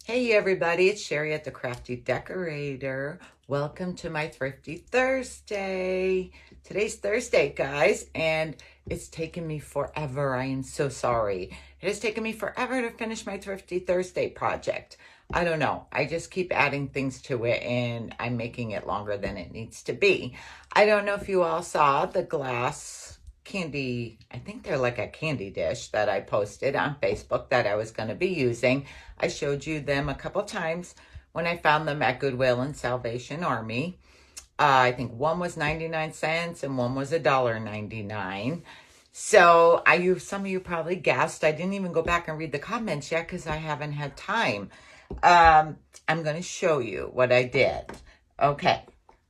Hey everybody, it's Sherry at the Crafty Decorator. Welcome to my Thrifty Thursday. Today's Thursday, guys, and it's taken me forever. I am so sorry. It has taken me forever to finish my Thrifty Thursday project. I don't know. I just keep adding things to it and I'm making it longer than it needs to be. I don't know if you all saw the glass candy, I think they're like a candy dish that I posted on Facebook that I was going to be using. I showed you them a couple times when I found them at Goodwill and Salvation Army. I think one was 99 cents and one was $1.99. So some of you probably guessed. I didn't even go back and read the comments yet because I haven't had time. I'm going to show you what I did. Okay,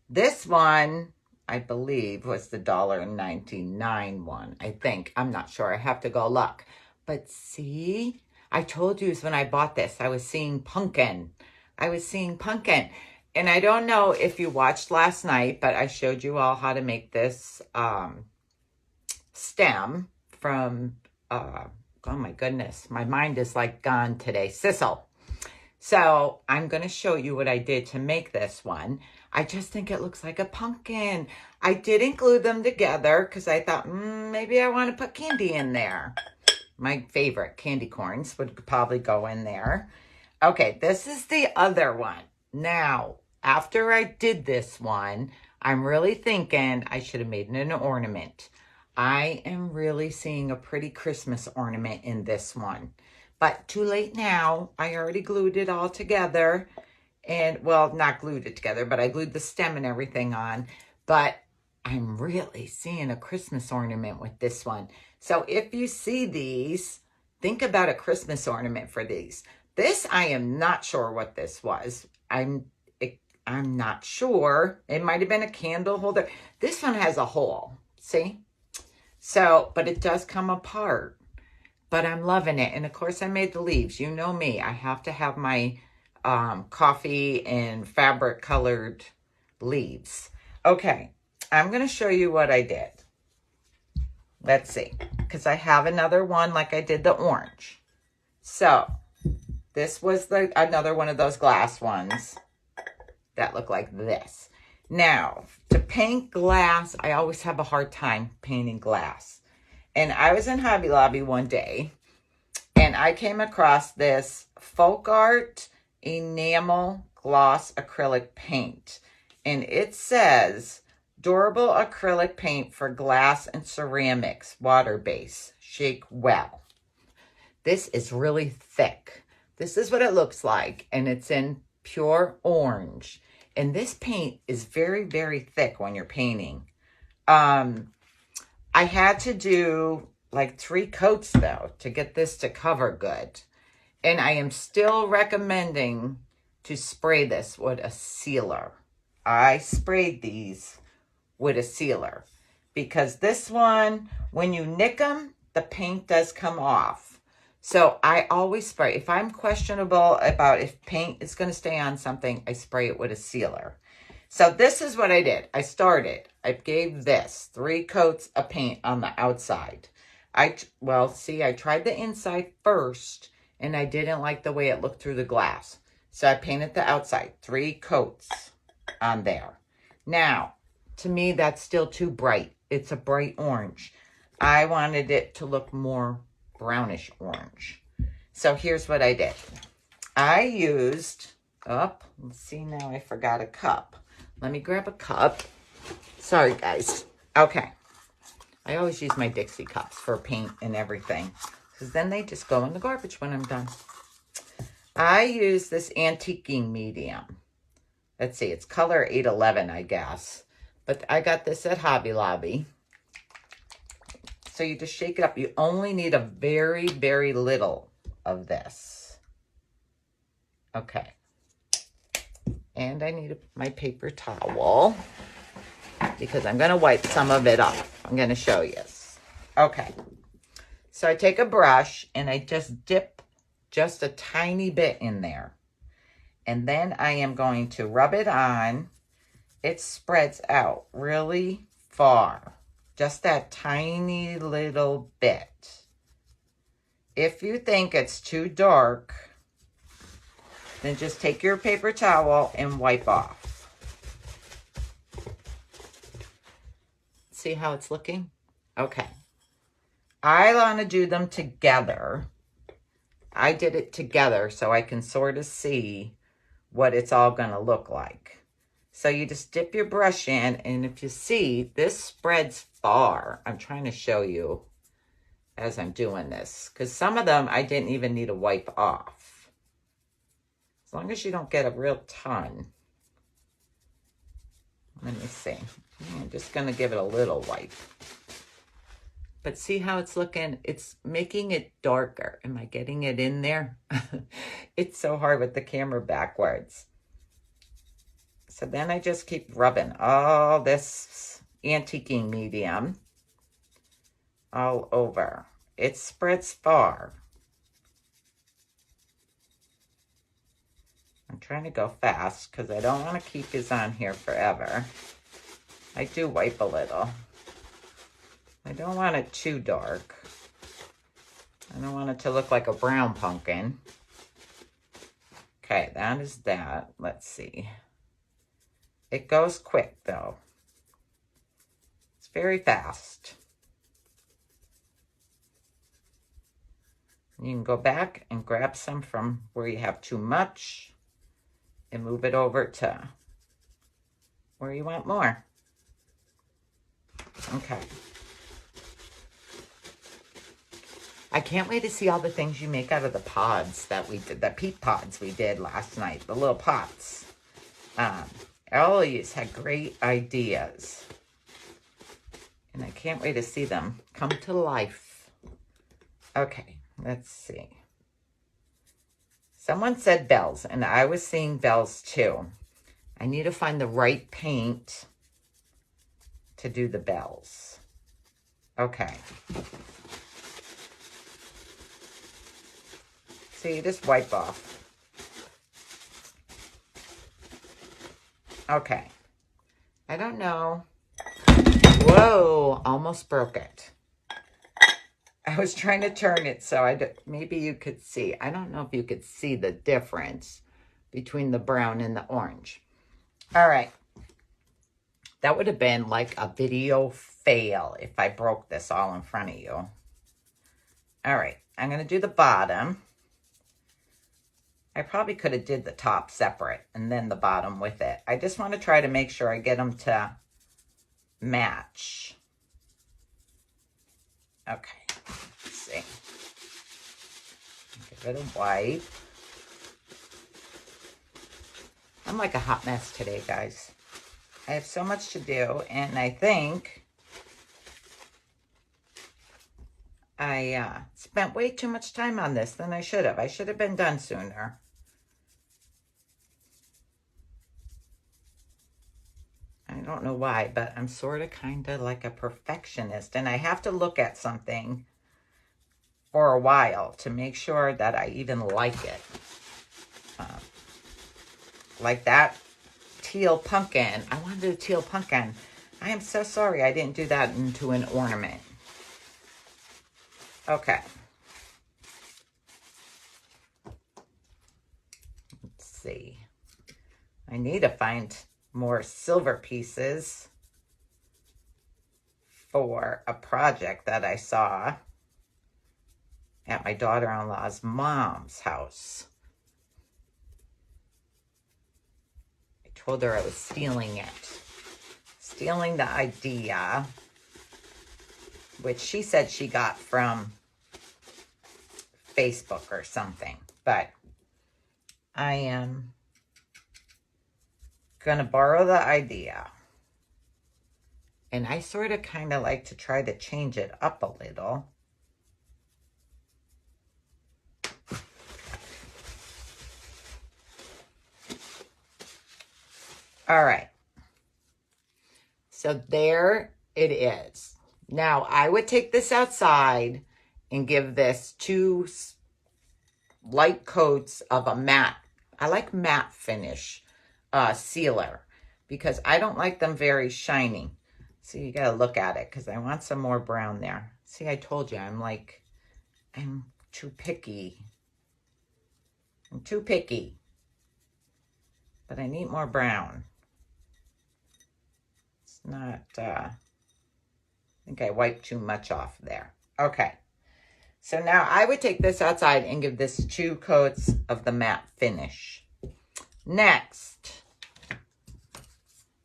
this one I believe was the $1.99 one. I think. I'm not sure. I have to go look. But see, I told you when I bought this, I was seeing pumpkin. And I don't know if you watched last night, but I showed you all how to make this stem from, oh my goodness, my mind is like gone today, sisal. So I'm going to show you what I did to make this one. I just think it looks like a pumpkin. I didn't glue them together because I thought, maybe I want to put candy in there. My favorite candy corns would probably go in there. Okay, this is the other one. Now, after I did this one, I'm really thinking I should have made it an ornament. I am really seeing a pretty Christmas ornament in this one. But too late now. I already glued it all together. And, well, not glued it together, but I glued the stem and everything on. But I'm really seeing a Christmas ornament with this one. So if you see these, think about a Christmas ornament for these. This, I am not sure what this was. I'm not sure. It might have been a candle holder. This one has a hole, see? So, but it does come apart. But I'm loving it. And of course, I made the leaves. You know me. I have to have my coffee and fabric colored leaves. Okay, I'm going to show you what I did. Let's see. Because I have another one like I did the orange. So, this was another one of those glass ones that look like this. Now, to paint glass, I always have a hard time painting glass. And I was in Hobby Lobby one day, and I came across this Folk Art Enamel Gloss Acrylic Paint. And it says, durable acrylic paint for glass and ceramics, water base, shake well. This is really thick. This is what it looks like, and it's in pure orange. And this paint is very, very thick when you're painting. I had to do like 3 coats, though, to get this to cover good. And I am still recommending to spray this with a sealer. I sprayed these with a sealer. Because this one, when you nick them, the paint does come off. So I always spray. If I'm questionable about if paint is going to stay on something, I spray it with a sealer. So this is what I did. I gave this 3 coats of paint on the outside. I tried the inside first, and I didn't like the way it looked through the glass. So I painted the outside, 3 coats on there. Now, to me, that's still too bright. It's a bright orange. I wanted it to look more brownish orange. So here's what I did. I used, let's see now, I forgot a cup. Let me grab a cup. Sorry, guys. Okay. I always use my Dixie cups for paint and everything, because then they just go in the garbage when I'm done. I use this antiquing medium. Let's see, it's color 811, I guess. But I got this at Hobby Lobby. So you just shake it up. You only need a very, very little of this. Okay. And I need my paper towel because I'm going to wipe some of it off. I'm going to show you. Okay. So I take a brush and I just dip just a tiny bit in there. And then I am going to rub it on. It spreads out really far. Just that tiny little bit. If you think it's too dark, Then just take your paper towel and wipe off. See how it's looking? Okay. I want to do them together. I did it together so I can sort of see what it's all going to look like. So you just dip your brush in, and if you see, this spreads far. I'm trying to show you as I'm doing this, because some of them I didn't even need to wipe off. As long as you don't get a real ton. Let me see. I'm just going to give it a little wipe. But see how it's looking? It's making it darker. Am I getting it in there? It's so hard with the camera backwards. So then I just keep rubbing all this antiquing medium all over. It spreads far. I'm trying to go fast because I don't want to keep these on here forever. I do wipe a little. I don't want it too dark. I don't want it to look like a brown pumpkin. Okay, that is that. Let's see. It goes quick, though. It's very fast. You can go back and grab some from where you have too much and move it over to where you want more. Okay. I can't wait to see all the things you make out of the pods that we did, the peat pods we did last night, the little pots. Eloise had great ideas. And I can't wait to see them come to life. Okay, let's see. Someone said bells, and I was seeing bells too. I need to find the right paint to do the bells. Okay. So you just wipe off. Okay. I don't know. Whoa, almost broke it. I was trying to turn it so maybe you could see. I don't know if you could see the difference between the brown and the orange. All right. That would have been like a video fail if I broke this all in front of you. All right. I'm going to do the bottom. I probably could have did the top separate and then the bottom with it. I just want to try to make sure I get them to match. Okay, let's see. Give it a wipe. I'm like a hot mess today, guys. I have so much to do, and I think I spent way too much time on this than I should have. I should have been done sooner. I don't know why, but I'm sort of kind of like a perfectionist, and I have to look at something for a while to make sure that I even like it. Like that teal pumpkin. I wanted a teal pumpkin. I am so sorry I didn't do that into an ornament. Okay. Let's see. I need to find more silver pieces for a project that I saw at my daughter-in-law's mom's house. I told her I was stealing it. Stealing the idea, which she said she got from Facebook or something. But I am going to borrow the idea. And I sort of kind of like to try to change it up a little. All right. So there it is. Now, I would take this outside and give this 2 light coats of a matte. I like matte finish sealer because I don't like them very shiny. So you got to look at it because I want some more brown there. See, I told you I'm too picky. I'm too picky. but I need more brown. It's not, I think I wiped too much off there. Okay. So now I would take this outside and give this 2 coats of the matte finish. Next,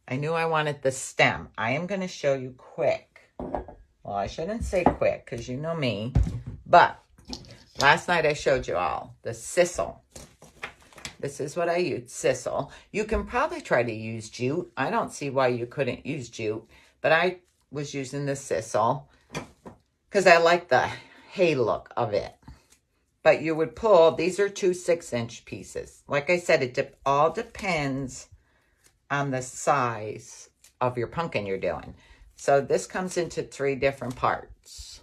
I knew I wanted the stem. I am going to show you quick. Well, I shouldn't say quick because you know me, but last night I showed you all the sisal. This is what I use, sisal. You can probably try to use jute. I don't see why you couldn't use jute, but I was using the sisal because I like the hay look of it. But you would pull, these are 2 6-inch pieces. Like I said, it all depends on the size of your pumpkin you're doing. So this comes into 3 different parts.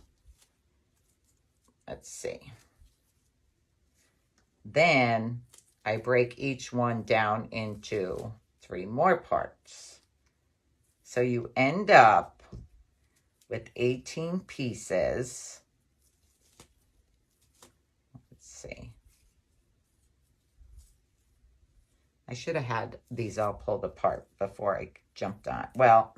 Let's see. Then I break each one down into 3 more parts. So you end up with 18 pieces. Let's see. I should have had these all pulled apart before I jumped on. Well,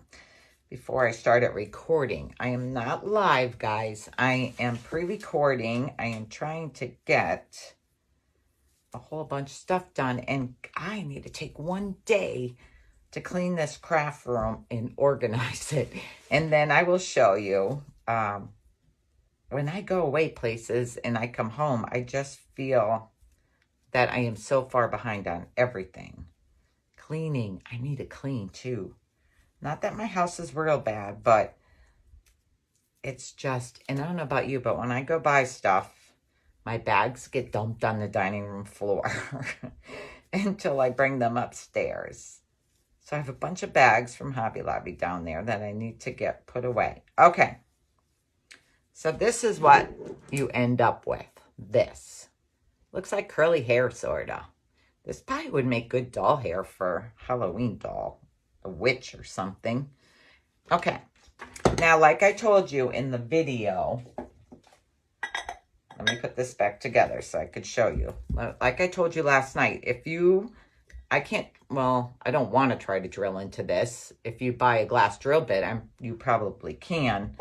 before I started recording. I am not live, guys. I am pre-recording. I am trying to get a whole bunch of stuff done, and I need to take one day to clean this craft room and organize it. And then I will show you, when I go away places and I come home, I just feel that I am so far behind on everything. Cleaning, I need to clean too. Not that my house is real bad, but it's just, and I don't know about you, but when I go buy stuff, my bags get dumped on the dining room floor until I bring them upstairs. So I have a bunch of bags from Hobby Lobby down there that I need to get put away. Okay. So this is what you end up with. This. Looks like curly hair, sort of. This probably would make good doll hair for Halloween doll. A witch or something. Okay. Now, like I told you in the video, let me put this back together so I could show you. Like I told you last night, I don't want to try to drill into this. If you buy a glass drill bit, you probably can.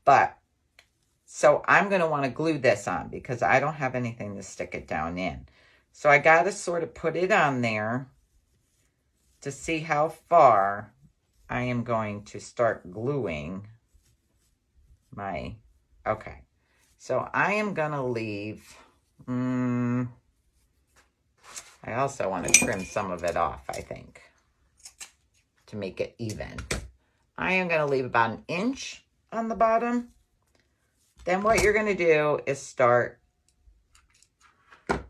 But, so I'm going to want to glue this on because I don't have anything to stick it down in. So I got to sort of put it on there to see how far I am going to start gluing my, okay. So I am going to leave, I also want to trim some of it off, I think, to make it even. I am going to leave about 1 inch on the bottom. Then what you're going to do is start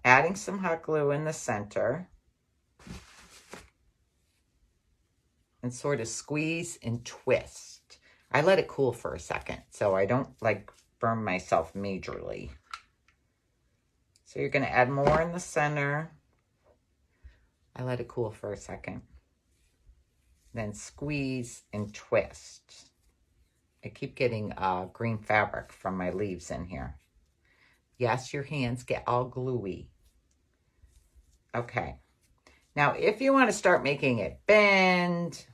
adding some hot glue in the center and sort of squeeze and twist. I let it cool for a second so I don't like burn myself majorly. So you're going to add more in the center. I let it cool for a second. Then squeeze and twist. I keep getting green fabric from my leaves in here. Yes, your hands get all gluey. Okay. Now, if you want to start making it bend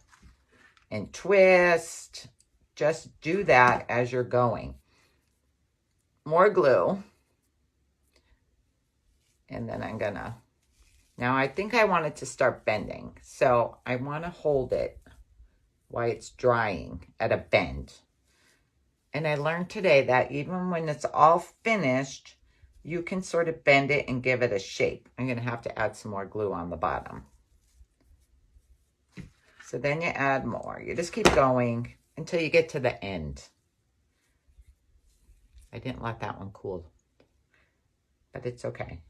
and twist, just do that as you're going. More glue. And then I'm gonna, now I think I want it to start bending. So I want to hold it while it's drying at a bend. And I learned today that even when it's all finished, you can sort of bend it and give it a shape. I'm going to have to add some more glue on the bottom. So then you add more. You just keep going until you get to the end. I didn't let that one cool, but it's okay.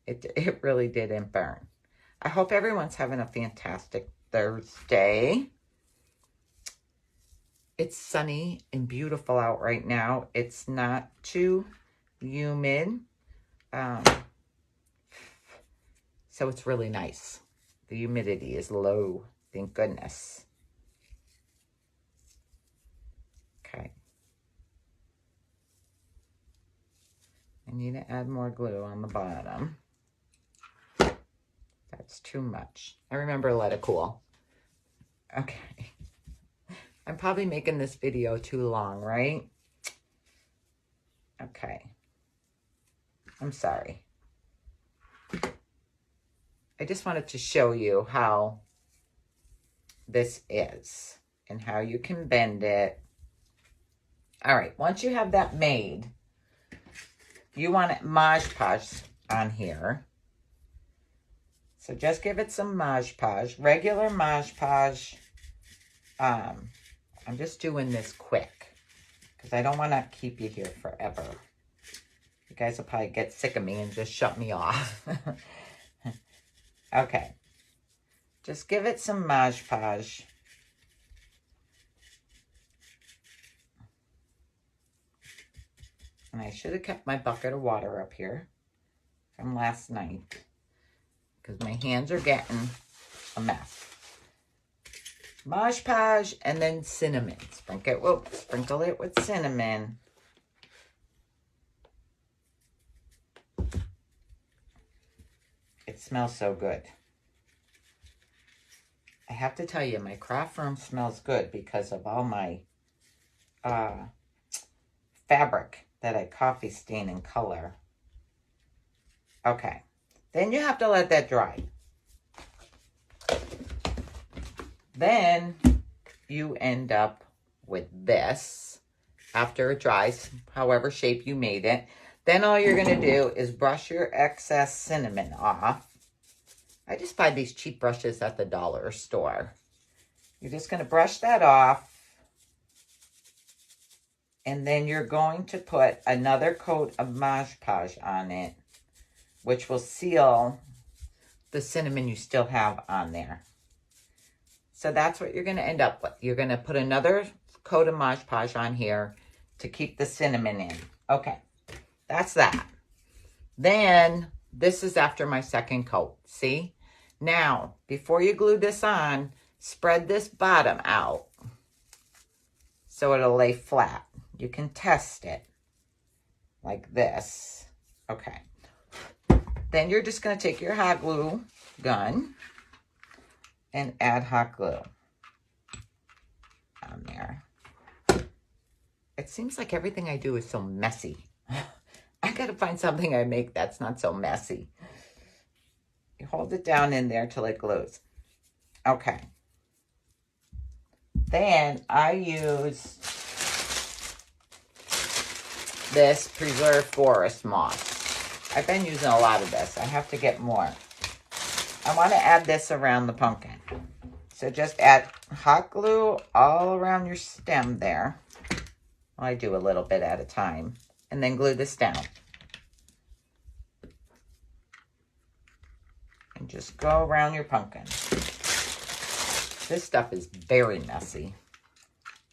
It really didn't burn. I hope everyone's having a fantastic Thursday. It's sunny and beautiful out right now. It's not too humid. So it's really nice. The humidity is low. Thank goodness. Okay. I need to add more glue on the bottom. I That's too much. I remember to let it cool. Okay. I'm probably making this video too long, right? Okay. I'm sorry. I just wanted to show you how this is and how you can bend it. All right, once you have that made, you want it Mod Podge on here. So just give it some Mod Podge, regular Mod Podge. I'm just doing this quick because I don't want to keep you here forever. You guys will probably get sick of me and just shut me off. Okay. Just give it some Mod Podge. And I should have kept my bucket of water up here from last night because my hands are getting a mess. Mod Podge and then cinnamon. Sprinkle it with cinnamon. It smells so good. I have to tell you, my craft room smells good because of all my fabric that I coffee stain in color. Okay. Then you have to let that dry. Then you end up with this after it dries, however shape you made it. Then all you're going to do is brush your excess cinnamon off. I just buy these cheap brushes at the dollar store. You're just going to brush that off. And then you're going to put another coat of Mod Podge on it, which will seal the cinnamon you still have on there. So that's what you're going to end up with. You're going to put another coat of Mod Podge on here to keep the cinnamon in. Okay, that's that. Then this is after my second coat. See? Now, before you glue this on, spread this bottom out so it'll lay flat. You can test it like this. Okay. Then you're just going to take your hot glue gun and add hot glue on there. It seems like everything I do is so messy. I got to find something I make that's not so messy. You hold it down in there till it glues. Okay. Then I use this Preserved Forest Moss. I've been using a lot of this. I have to get more. I want to add this around the pumpkin. So just add hot glue all around your stem there. Well, I do a little bit at a time. And then glue this down. And just go around your pumpkin. This stuff is very messy.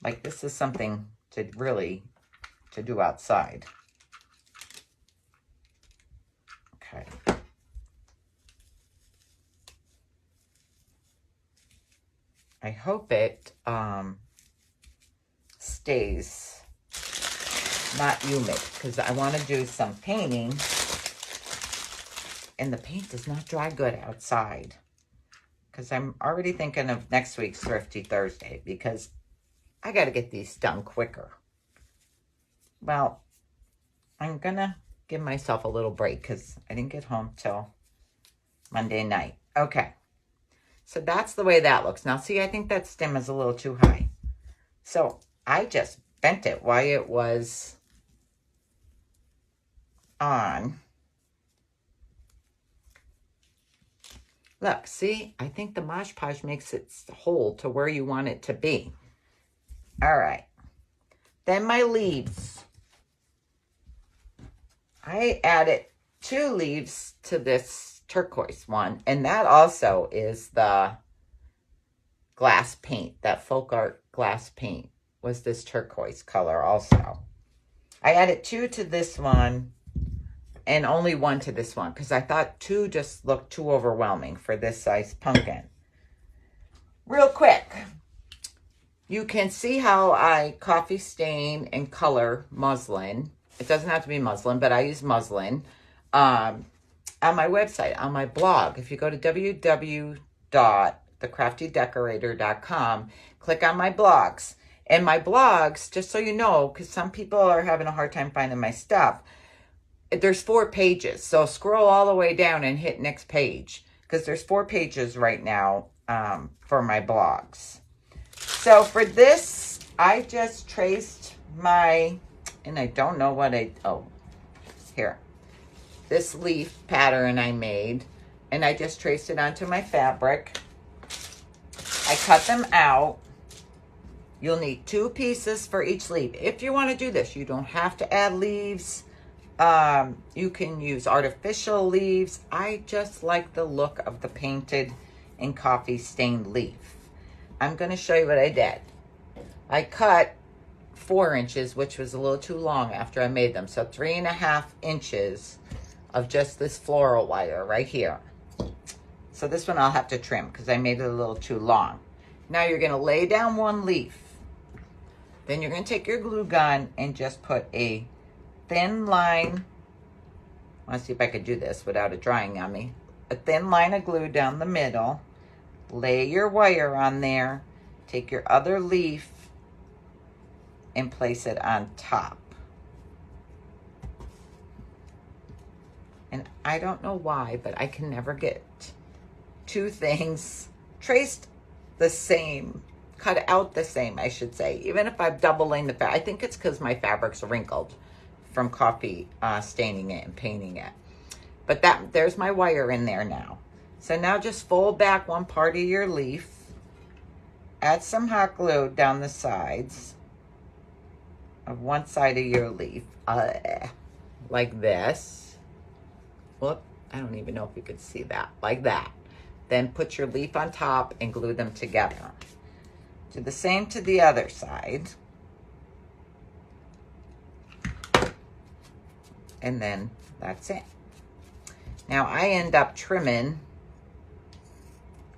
Like this is something to really do outside. Okay. I hope it stays not humid because I want to do some painting and the paint does not dry good outside because I'm already thinking of next week's Thrifty Thursday because I got to get these done quicker. Well, I'm going to give myself a little break because I didn't get home till Monday night. Okay. So that's the way that looks. Now, see, I think that stem is a little too high. So I just bent it while it was on. Look, see, I think the Mod Podge makes it hold to where you want it to be. All right. Then my leaves. I added 2 leaves to this turquoise one. And that also is the glass paint. That folk art glass paint was this turquoise color also. I added 2 to this one and only 1 to this one because I thought 2 just looked too overwhelming for this size pumpkin. Real quick, you can see how I coffee stain and color muslin. It doesn't have to be muslin, but I use muslin. on my website, on my blog. If you go to www.thecraftydecorator.com, click on my blogs. And my blogs, just so you know, because some people are having a hard time finding my stuff, there's 4 pages. So scroll all the way down and hit next page, because there's 4 pages right now for my blogs. So for this, I just traced my, and I don't know what here. This leaf pattern I made, and I just traced it onto my fabric. I cut them out. You'll need 2 pieces for each leaf. If you want to do this, you don't have to add leaves. You can use artificial leaves. I just like the look of the painted and coffee stained leaf. I'm going to show you what I did. I cut 4 inches, which was a little too long after I made them. So 3.5 inches of just this floral wire right here. So this one I'll have to trim because I made it a little too long. Now you're going to lay down 1 leaf. Then you're going to take your glue gun and just put a thin line. I want to see if I could do this without it drying on me. A thin line of glue down the middle. Lay your wire on there. Take your other leaf and place it on top. And I don't know why, but I can never get 2 things traced the same, cut out the same, I should say. Even if I'm doubling the fabric. I think it's because my fabric's wrinkled from coffee staining it and painting it. But there's my wire in there now. So now just fold back 1 part of your leaf. Add some hot glue down the sides of 1 side of your leaf. Like this. Whoop, I don't even know if you could see that. Like that. Then put your leaf on top and glue them together. Do the same to the other side. And then that's it. Now I end up trimming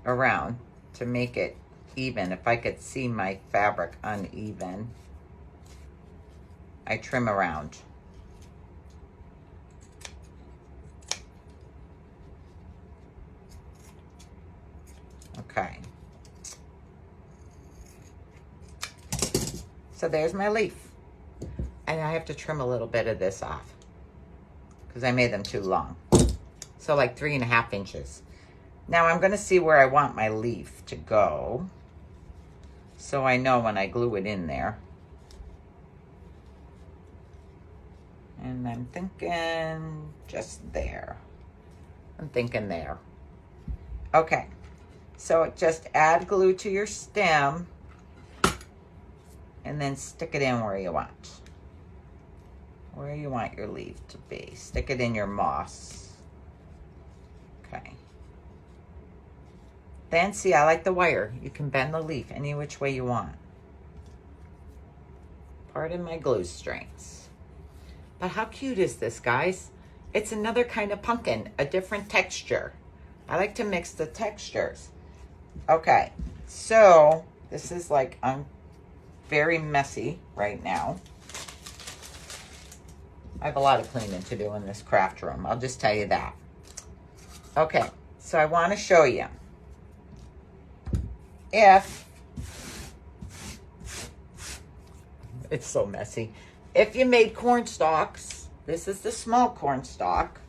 around to make it even. If I could see my fabric uneven, I trim around. Okay. So there's my leaf. And I have to trim a little bit of this off because I made them too long. So like 3.5 inches. Now I'm going to see where I want my leaf to go, so I know when I glue it in there. And I'm thinking just there. I'm thinking there. Okay. So just add glue to your stem and then stick it in where you want. Where you want your leaf to be. Stick it in your moss. Okay. Then see, I like the wire. You can bend the leaf any which way you want. Pardon my glue strings. But how cute is this, guys? It's another kind of pumpkin, a different texture. I like to mix the textures. Okay, so this is like, I'm very messy right now. I have a lot of cleaning to do in this craft room. I'll just tell you that. Okay, so I want to show you. If, it's so messy. If you made corn stalks, this is the small corn stalk,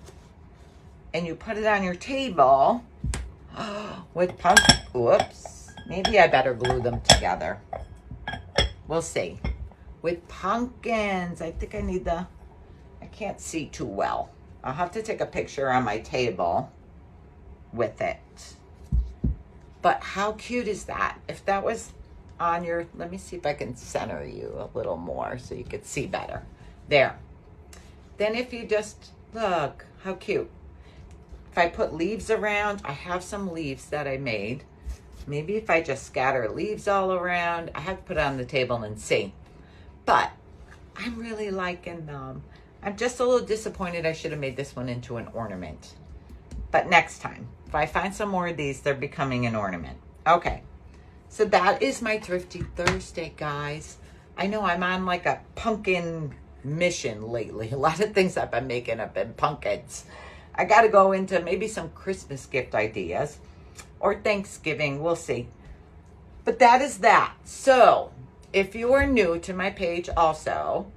and you put it on your table with pumpkin, whoops, maybe I better glue them together. We'll see. With pumpkins, I think I need I can't see too well. I'll have to take a picture on my table with it. But how cute is that? If that was on your, let me see if I can center you a little more so you could see better. There. Then if you just, look, how cute. If I put leaves around, I have some leaves that I made. Maybe if I just scatter leaves all around, I have to put it on the table and see. But I'm really liking them. I'm just a little disappointed I should have made this one into an ornament. But next time, if I find some more of these, they're becoming an ornament. Okay, so that is my Thrifty Thursday, guys. I know I'm on like a pumpkin mission lately. A lot of things I've been making have been pumpkins. I got to go into maybe some Christmas gift ideas or Thanksgiving. We'll see. But that is that. So if you are new to my page also,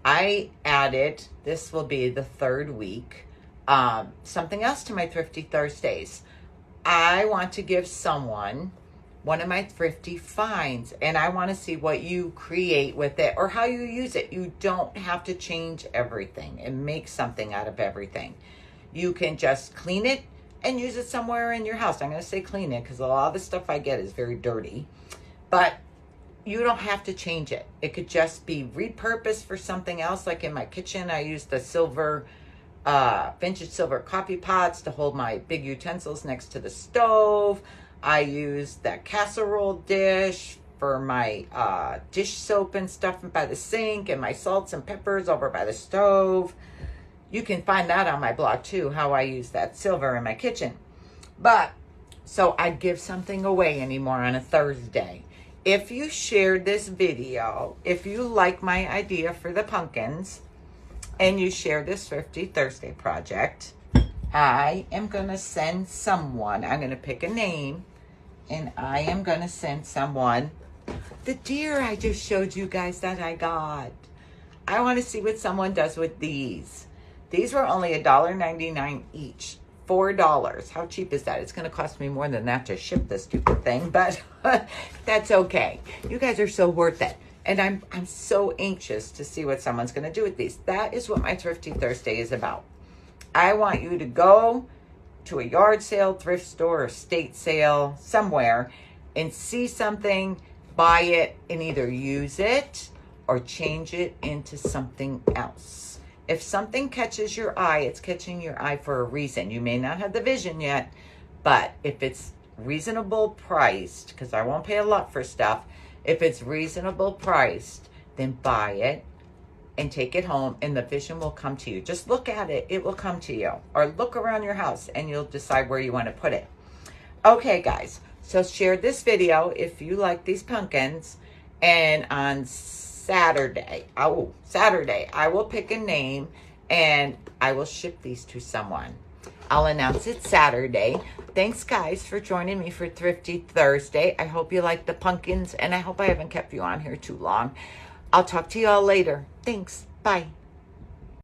I added, this will be the third week, something else to my Thrifty Thursdays. I want to give someone one of my Thrifty finds, and I want to see what you create with it or how you use it. You don't have to change everything and make something out of everything. You can just clean it and use it somewhere in your house. I'm going to say clean it because a lot of the stuff I get is very dirty, but you don't have to change it. It could just be repurposed for something else. Like in my kitchen, I use the silver, vintage silver coffee pots to hold my big utensils next to the stove. I use that casserole dish for my dish soap and stuff by the sink, and my salts and peppers over by the stove. You can find that on my blog too, how I use that silver in my kitchen. But, so I'd give something away anymore on a Thursday. If you shared this video, if you like my idea for the pumpkins, and you share this Thrifty Thursday project, I am going to send someone, I'm going to pick a name, and I am going to send someone the deer I just showed you guys that I got. I want to see what someone does with these. These were only $1.99 each. $4. How cheap is that? It's going to cost me more than that to ship this stupid thing, but that's okay. You guys are so worth it. And I'm so anxious to see what someone's going to do with these. That is what my Thrifty Thursday is about. I want you to go to a yard sale, thrift store, or estate sale, somewhere, and see something, buy it, and either use it or change it into something else. If something catches your eye, it's catching your eye for a reason. You may not have the vision yet, but if it's reasonable priced, because I won't pay a lot for stuff, if it's reasonable priced, then buy it and take it home, and the vision will come to you. Just look at it, it will come to you. Or look around your house and you'll decide where you want to put it. Okay, guys, so share this video if you like these pumpkins, and on Saturday, I will pick a name and I will ship these to someone. I'll announce it Saturday. Thanks, guys, for joining me for Thrifty Thursday. I hope you like the pumpkins, and I hope I haven't kept you on here too long. I'll talk to you all later. Thanks. Bye.